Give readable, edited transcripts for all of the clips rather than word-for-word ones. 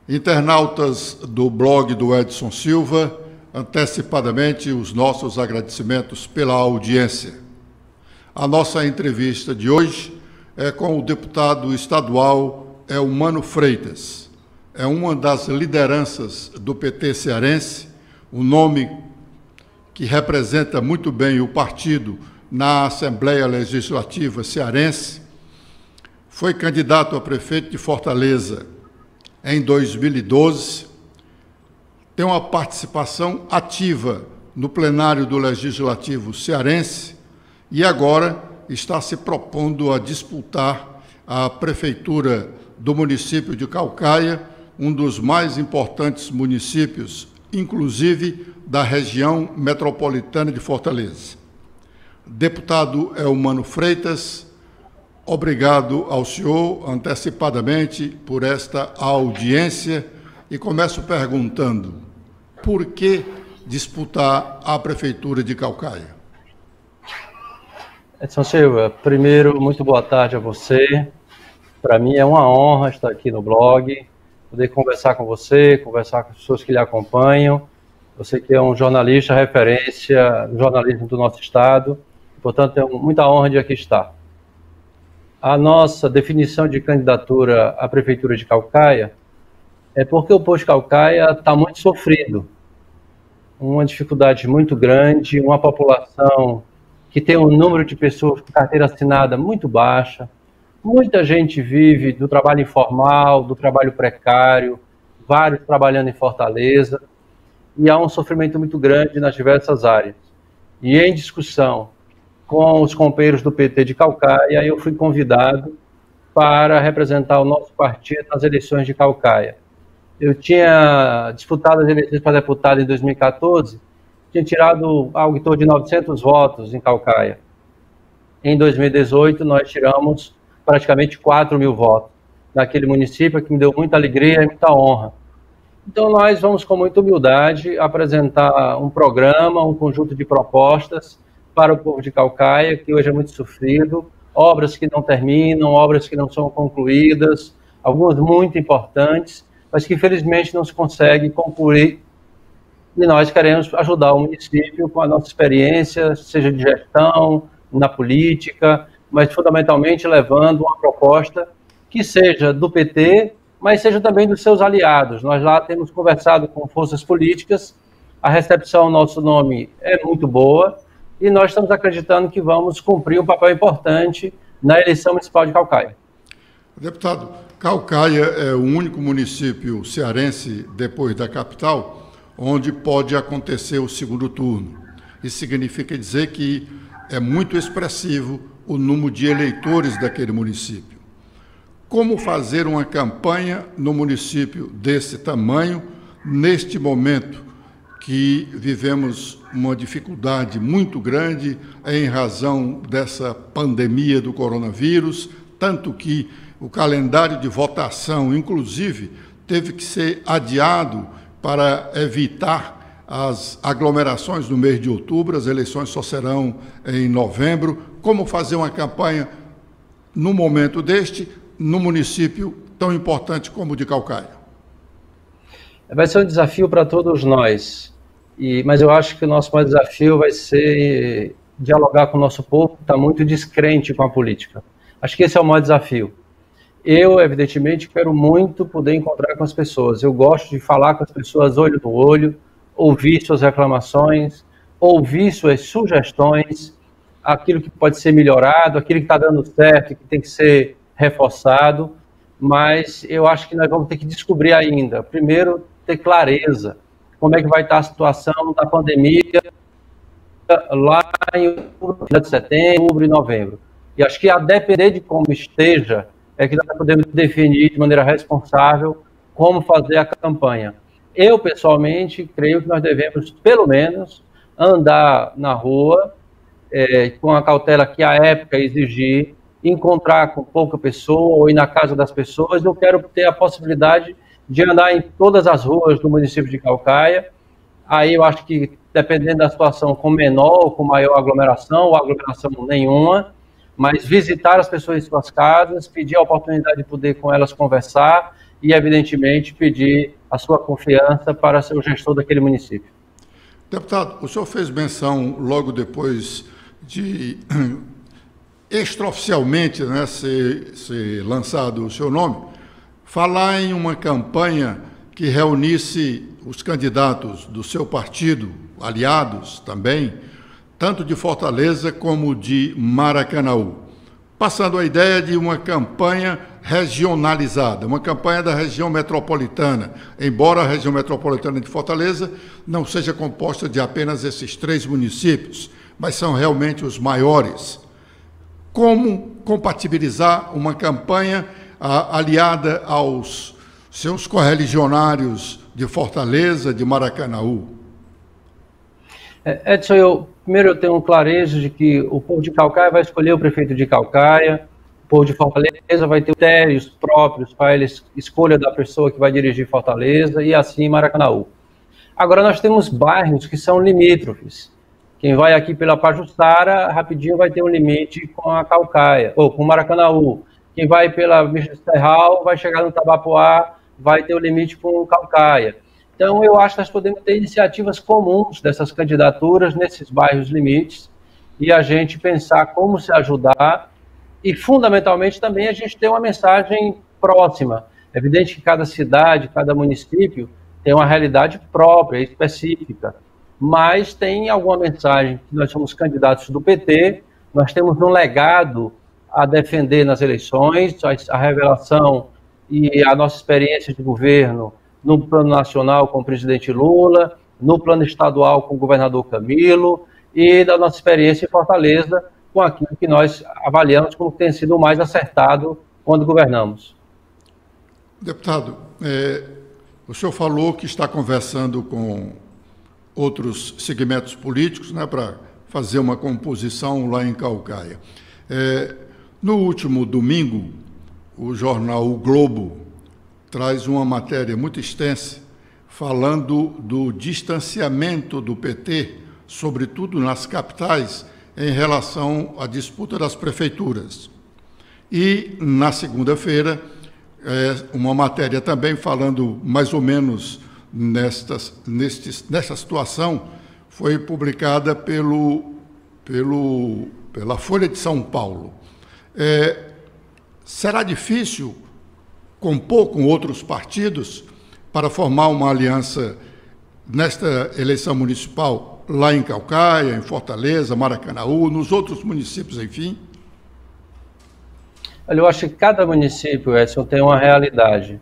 Internautas do blog do Edson Silva, antecipadamente os nossos agradecimentos pela audiência. A nossa entrevista de hoje é com o deputado estadual Eumano Freitas. É uma das lideranças do PT cearense, um nome que representa muito bem o partido na Assembleia Legislativa cearense. Foi candidato a prefeito de Fortaleza em 2012, tem uma participação ativa no plenário do Legislativo cearense e agora está se propondo a disputar a prefeitura do município de Caucaia, um dos mais importantes municípios, inclusive da região metropolitana de Fortaleza. Deputado Eumano Freitas, obrigado ao senhor antecipadamente por esta audiência e começo perguntando: por que disputar a prefeitura de Caucaia? Edson Silva, primeiro, muito boa tarde a você. Para mim é uma honra estar aqui no blog, poder conversar com você, conversar com as pessoas que lhe acompanham. Você que é um jornalista referência no jornalismo do nosso estado, portanto, é muita honra de aqui estar. A nossa definição de candidatura à Prefeitura de Caucaia é porque o povo de Caucaia está muito sofrido. Uma dificuldade muito grande, uma população que tem um número de pessoas com carteira assinada muito baixa. Muita gente vive do trabalho informal, do trabalho precário, vários trabalhando em Fortaleza, e há um sofrimento muito grande nas diversas áreas. E em discussão com os companheiros do PT de Caucaia, eu fui convidado para representar o nosso partido nas eleições de Caucaia. Eu tinha disputado as eleições para deputado em 2014, tinha tirado algo em torno de 900 votos em Caucaia. Em 2018, nós tiramos praticamente 4.000 votos naquele município, que me deu muita alegria e muita honra. Então, nós vamos, com muita humildade, apresentar um programa, um conjunto de propostas para o povo de Caucaia, que hoje é muito sofrido, obras que não terminam, obras que não são concluídas, algumas muito importantes, mas que infelizmente não se consegue concluir, e nós queremos ajudar o município com a nossa experiência, seja de gestão, na política, mas fundamentalmente levando uma proposta que seja do PT, mas seja também dos seus aliados. Nós lá temos conversado com forças políticas, a recepção ao nosso nome é muito boa, e nós estamos acreditando que vamos cumprir um papel importante na eleição municipal de Caucaia. Deputado, Caucaia é o único município cearense, depois da capital, onde pode acontecer o segundo turno. Isso significa dizer que é muito expressivo o número de eleitores daquele município. Como fazer uma campanha no município desse tamanho, neste momento que vivemos uma dificuldade muito grande em razão dessa pandemia do coronavírus, tanto que o calendário de votação, inclusive, teve que ser adiado para evitar as aglomerações no mês de outubro, as eleições só serão em novembro. Como fazer uma campanha no momento deste, no município tão importante como o de Caucaia? Vai ser um desafio para todos nós, mas eu acho que o nosso maior desafio vai ser dialogar com o nosso povo, que está muito descrente com a política. Acho que esse é o maior desafio. Eu, evidentemente, quero muito poder encontrar com as pessoas. Eu gosto de falar com as pessoas olho no olho, ouvir suas reclamações, ouvir suas sugestões, aquilo que pode ser melhorado, aquilo que está dando certo, que tem que ser reforçado, mas eu acho que nós vamos ter que descobrir ainda. Primeiro, ter clareza como é que vai estar a situação da pandemia lá em final de setembro e novembro. E acho que a depender de como esteja, é que nós podemos definir de maneira responsável como fazer a campanha. Eu, pessoalmente, creio que nós devemos, pelo menos, andar na rua com a cautela que a época exigir, encontrar com pouca pessoa ou ir na casa das pessoas. Eu quero ter a possibilidade de andar em todas as ruas do município de Caucaia. Aí eu acho que, dependendo da situação, com menor ou com maior aglomeração, ou aglomeração nenhuma, mas visitar as pessoas em suas casas, pedir a oportunidade de poder com elas conversar e, evidentemente, pedir a sua confiança para ser o gestor daquele município. Deputado, o senhor fez menção logo depois de extraoficialmente, né, ser lançado o seu nome, falar em uma campanha que reunisse os candidatos do seu partido, aliados também, tanto de Fortaleza como de Maracanaú, passando a ideia de uma campanha regionalizada, uma campanha da região metropolitana, embora a região metropolitana de Fortaleza não seja composta de apenas esses 3 municípios, mas são realmente os maiores. Como compatibilizar uma campanha aliada aos seus correligionários de Fortaleza, de Maracanaú? Edson, primeiro eu tenho um clarejo de que o povo de Caucaia vai escolher o prefeito de Caucaia, o povo de Fortaleza vai ter critérios próprios para a escolha da pessoa que vai dirigir Fortaleza e assim Maracanaú. Agora nós temos bairros que são limítrofes. Quem vai aqui pela Pajuçara, rapidinho vai ter um limite com a Caucaia, ou com Maracanaú. Quem vai pela Bicha do Serral vai chegar no Tabapuá, vai ter o limite com Caucaia. Então, eu acho que nós podemos ter iniciativas comuns dessas candidaturas nesses bairros limites e a gente pensar como se ajudar e, fundamentalmente, também a gente ter uma mensagem próxima. É evidente que cada cidade, cada município tem uma realidade própria, específica, mas tem alguma mensagem que nós somos candidatos do PT, nós temos um legado a defender nas eleições, a revelação e a nossa experiência de governo no plano nacional com o presidente Lula, no plano estadual com o governador Camilo e da nossa experiência em Fortaleza com aquilo que nós avaliamos como tem sido o mais acertado quando governamos. Deputado, o senhor falou que está conversando com outros segmentos políticos, né, para fazer uma composição lá em Caucaia. No último domingo, o jornal O Globo traz uma matéria muito extensa falando do distanciamento do PT, sobretudo nas capitais, em relação à disputa das prefeituras. E, na segunda-feira, uma matéria também falando mais ou menos nessa situação, foi publicada pela Folha de São Paulo. Será difícil compor com outros partidos para formar uma aliança nesta eleição municipal lá em Caucaia, em Fortaleza, Maracanaú, nos outros municípios, enfim? Olha, eu acho que cada município, Edson, tem uma realidade,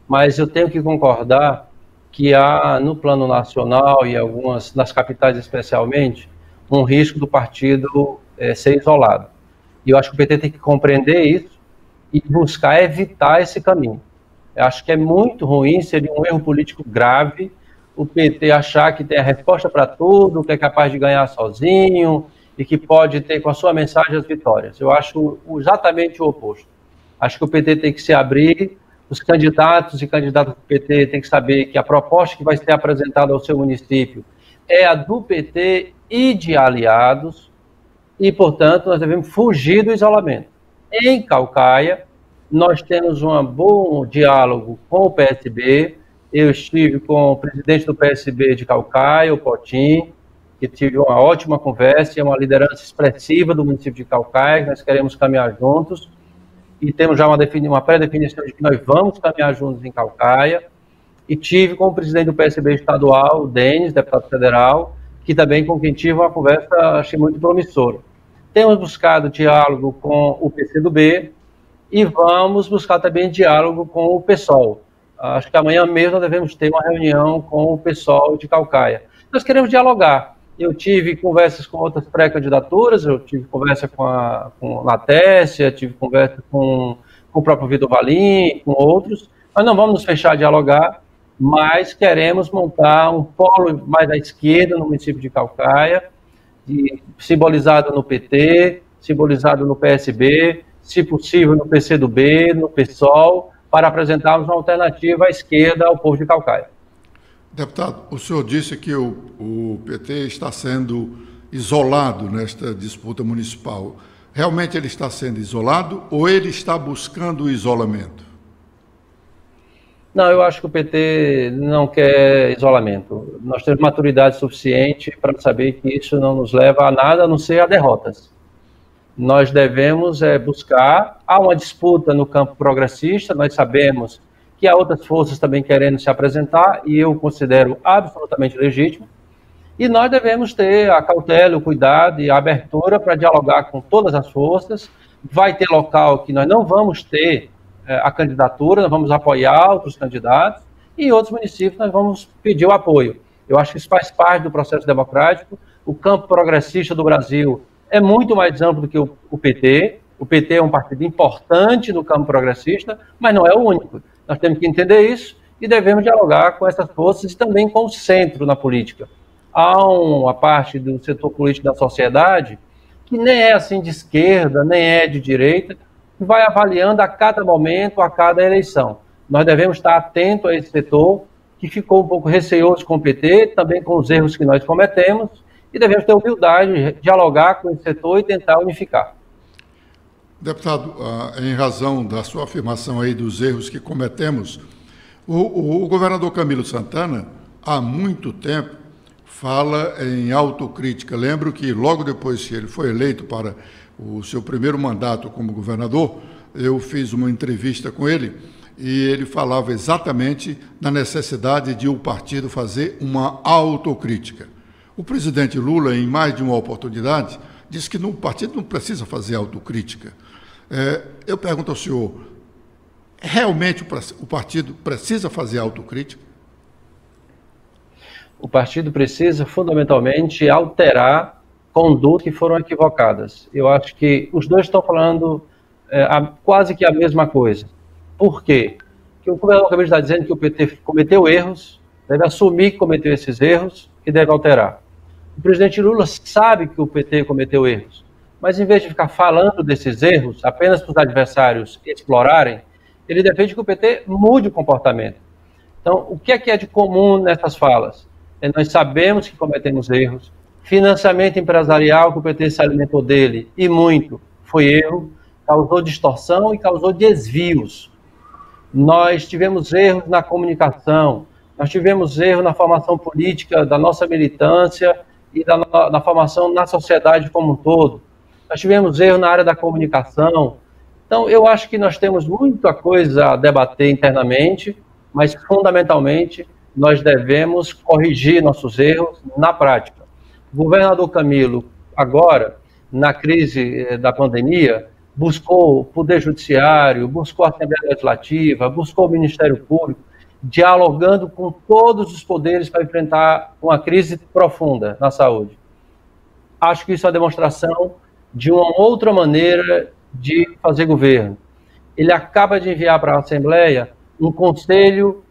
mas eu tenho que concordar que há, no plano nacional e algumas, nas capitais especialmente, um risco do partido ser isolado. E eu acho que o PT tem que compreender isso e buscar evitar esse caminho. Eu acho que é muito ruim, seria um erro político grave, o PT achar que tem a resposta para tudo, que é capaz de ganhar sozinho e que pode ter com a sua mensagem as vitórias. Eu acho exatamente o oposto. Acho que o PT tem que se abrir, os candidatos e candidatas do PT têm que saber que a proposta que vai ser apresentada ao seu município é a do PT e de aliados e, portanto, nós devemos fugir do isolamento. Em Caucaia, nós temos um bom diálogo com o PSB. Eu estive com o presidente do PSB de Caucaia, o Potim, que tive uma ótima conversa, é uma liderança expressiva do município de Caucaia, que nós queremos caminhar juntos, e temos já uma pré-definição de que nós vamos caminhar juntos em Caucaia, e tive com o presidente do PSB estadual, o Denis, deputado federal, que também com quem tive uma conversa, achei muito promissora. Temos buscado diálogo com o PCdoB e vamos buscar também diálogo com o PSOL. Acho que amanhã mesmo nós devemos ter uma reunião com o PSOL de Caucaia. Nós queremos dialogar. Eu tive conversas com outras pré-candidaturas, eu tive conversa com a Natécia, tive conversa com o próprio Vitor Valim, com outros. Nós não vamos nos fechar a dialogar, mas queremos montar um polo mais à esquerda no município de Caucaia, simbolizado no PT, simbolizado no PSB, se possível no PCdoB, no PSOL, para apresentarmos uma alternativa à esquerda ao povo de Caucaia. Deputado, o senhor disse que o PT está sendo isolado nesta disputa municipal. Realmente ele está sendo isolado ou ele está buscando o isolamento? Não, eu acho que o PT não quer isolamento. Nós temos maturidade suficiente para saber que isso não nos leva a nada a não ser a derrotas. Nós devemos buscar, há uma disputa no campo progressista, nós sabemos que há outras forças também querendo se apresentar, e eu considero absolutamente legítimo, e nós devemos ter a cautela, o cuidado e a abertura para dialogar com todas as forças. Vai ter local que nós não vamos ter a candidatura, nós vamos apoiar outros candidatos, e em outros municípios nós vamos pedir o apoio. Eu acho que isso faz parte do processo democrático. O campo progressista do Brasil é muito mais amplo do que o PT. O PT é um partido importante no campo progressista, mas não é o único. Nós temos que entender isso e devemos dialogar com essas forças e também com o centro na política. Há uma parte do setor político da sociedade que nem é assim de esquerda, nem é de direita, que vai avaliando a cada momento, a cada eleição. Nós devemos estar atentos a esse setor que ficou um pouco receoso com o PT, também com os erros que nós cometemos, e devemos ter humildade de dialogar com esse setor e tentar unificar. Deputado, em razão da sua afirmação aí dos erros que cometemos, o governador Camilo Santana, há muito tempo, fala em autocrítica. Lembro que logo depois que ele foi eleito para o seu primeiro mandato como governador, eu fiz uma entrevista com ele e ele falava exatamente na necessidade de o partido fazer uma autocrítica. O presidente Lula, em mais de uma oportunidade, disse que o partido não precisa fazer autocrítica. Eu pergunto ao senhor, realmente o partido precisa fazer autocrítica? O partido precisa, fundamentalmente, alterar condutas que foram equivocadas. Eu acho que os dois estão falando quase que a mesma coisa. Por quê? Porque o governador acabou de estar dizendo que o PT cometeu erros, deve assumir que cometeu esses erros e deve alterar. O presidente Lula sabe que o PT cometeu erros, mas em vez de ficar falando desses erros, apenas para os adversários explorarem, ele defende que o PT mude o comportamento. Então, o que é de comum nessas falas? Nós sabemos que cometemos erros. Financiamento empresarial, que o PT se alimentou dele, e muito, foi erro, causou distorção e causou desvios. Nós tivemos erros na comunicação, nós tivemos erros na formação política da nossa militância e na formação na sociedade como um todo. Nós tivemos erros na área da comunicação. Então, eu acho que nós temos muita coisa a debater internamente, mas, fundamentalmente, nós devemos corrigir nossos erros na prática. O governador Camilo, agora, na crise da pandemia, buscou o Poder Judiciário, buscou a Assembleia Legislativa, buscou o Ministério Público, dialogando com todos os poderes para enfrentar uma crise profunda na saúde. Acho que isso é uma demonstração de uma outra maneira de fazer governo. Ele acaba de enviar para a Assembleia um conselho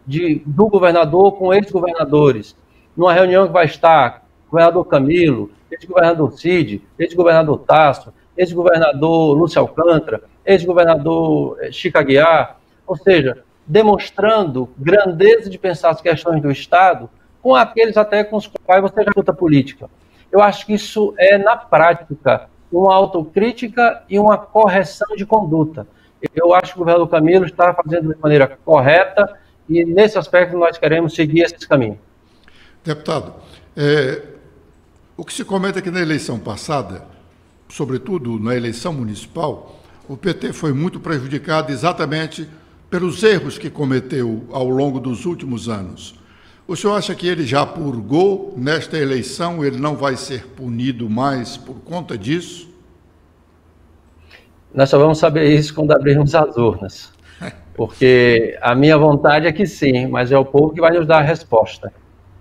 do governador com ex-governadores, numa reunião que vai estar o governador Camilo, ex-governador Cid, ex-governador Tasso, ex-governador Lúcio Alcântara, ex-governador Chico Aguiar, ou seja, demonstrando grandeza de pensar as questões do Estado com aqueles até com os quais você já luta política. Eu acho que isso é, na prática, uma autocrítica e uma correção de conduta. Eu acho que o governador Camilo está fazendo de maneira correta e, nesse aspecto, nós queremos seguir esse caminho. Deputado, o que se comenta é que na eleição passada, sobretudo na eleição municipal, o PT foi muito prejudicado exatamente pelos erros que cometeu ao longo dos últimos anos. O senhor acha que ele já purgou nesta eleição, ele não vai ser punido mais por conta disso? Nós só vamos saber isso quando abrirmos as urnas, porque a minha vontade é que sim, mas é o povo que vai nos dar a resposta.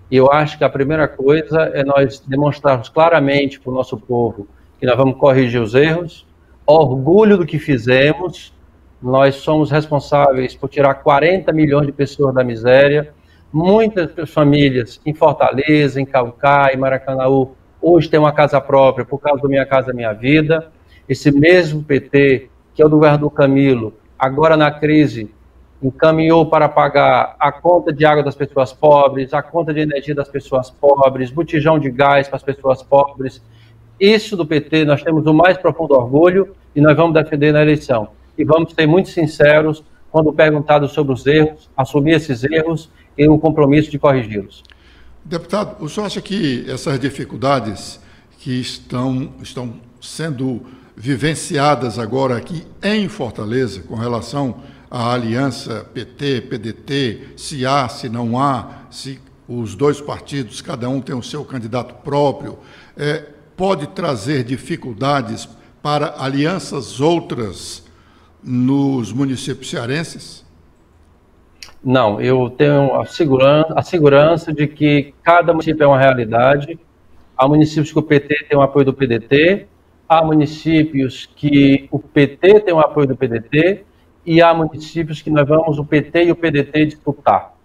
E eu acho que a primeira coisa é nós demonstrarmos claramente para o nosso povo que nós vamos corrigir os erros, orgulho do que fizemos. Nós somos responsáveis por tirar 40 milhões de pessoas da miséria, muitas famílias em Fortaleza, em Caucá, em Maracanaú, hoje têm uma casa própria por causa do Minha Casa Minha Vida. Esse mesmo PT, que é o do governador Camilo, agora na crise, encaminhou para pagar a conta de água das pessoas pobres, a conta de energia das pessoas pobres, botijão de gás para as pessoas pobres. Isso do PT nós temos o mais profundo orgulho e nós vamos defender na eleição. E vamos ser muito sinceros, quando perguntado sobre os erros, assumir esses erros e um compromisso de corrigi-los. Deputado, o senhor acha que essas dificuldades que estão sendo vivenciadas agora aqui em Fortaleza, com relação à aliança PT-PDT, se há, se não há, se os dois partidos, cada um tem o seu candidato próprio, pode trazer dificuldades para alianças outras nos municípios cearenses? Não, eu tenho a segurança de que cada município é uma realidade. Há municípios que o PT tem o apoio do PDT, há municípios que o PT tem o apoio do PDT e há municípios que nós vamos o PT e o PDT disputar.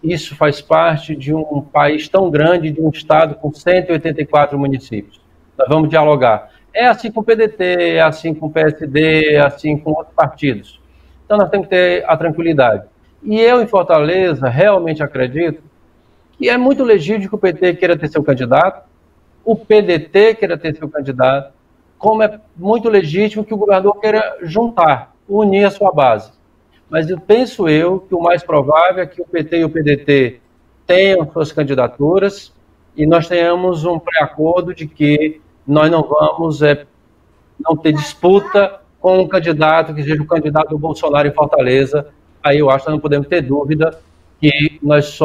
Isso faz parte de um país tão grande, de um estado com 184 municípios. Nós vamos dialogar. É assim com o PDT, é assim com o PSD, é assim com outros partidos. Então nós temos que ter a tranquilidade. E eu, em Fortaleza, realmente acredito que é muito legítimo que o PT queira ter seu candidato, o PDT queira ter seu candidato, como é muito legítimo que o governador queira juntar, unir a sua base. Mas eu penso que o mais provável é que o PT e o PDT tenham suas candidaturas e nós tenhamos um pré-acordo de que nós não vamos não ter disputa com um candidato que seja o candidato do Bolsonaro em Fortaleza. Aí eu acho que nós não podemos ter dúvida que nós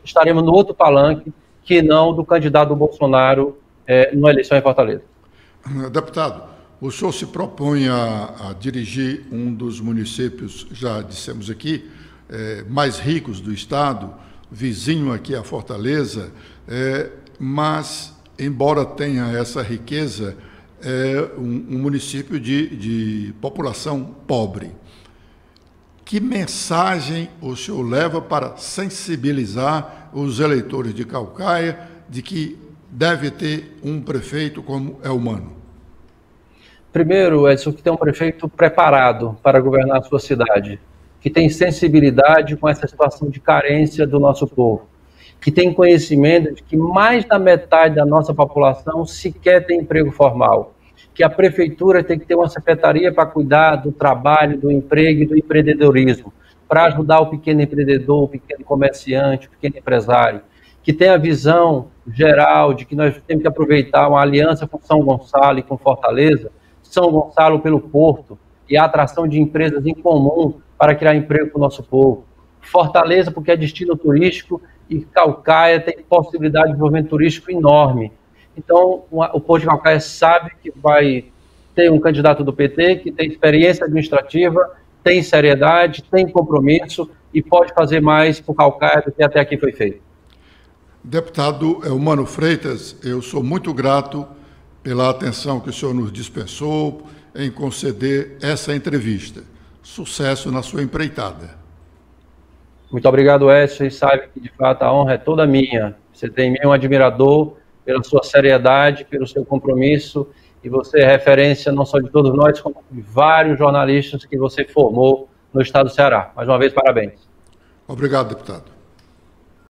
estaremos no outro palanque que não do candidato do Bolsonaro na eleição em Fortaleza. Deputado, o senhor se propõe a dirigir um dos municípios, já dissemos aqui, mais ricos do estado, vizinho aqui a Fortaleza, mas, embora tenha essa riqueza, é um município de população pobre. Que mensagem o senhor leva para sensibilizar os eleitores de Caucaia de que deve ter um prefeito como é humano? Primeiro, Edson, que tem um prefeito preparado para governar a sua cidade, que tem sensibilidade com essa situação de carência do nosso povo, que tem conhecimento de que mais da metade da nossa população sequer tem emprego formal, que a prefeitura tem que ter uma secretaria para cuidar do trabalho, do emprego e do empreendedorismo, para ajudar o pequeno empreendedor, o pequeno comerciante, o pequeno empresário, que tem a visão geral de que nós temos que aproveitar uma aliança com São Gonçalo e com Fortaleza, São Gonçalo pelo porto e a atração de empresas em comum para criar emprego para o nosso povo, Fortaleza porque é destino turístico e Caucaia tem possibilidade de desenvolvimento turístico enorme. Então, o povo de Caucaia sabe que vai ter um candidato do PT que tem experiência administrativa, tem seriedade, tem compromisso e pode fazer mais por Caucaia do que até aqui foi feito. Deputado Eumano Freitas, eu sou muito grato pela atenção que o senhor nos dispensou em conceder essa entrevista. Sucesso na sua empreitada. Muito obrigado, Edson, e saiba que, de fato, a honra é toda minha. Você tem em mim um admirador pela sua seriedade, pelo seu compromisso, e você é referência não só de todos nós, como de vários jornalistas que você formou no estado do Ceará. Mais uma vez, parabéns. Obrigado, deputado.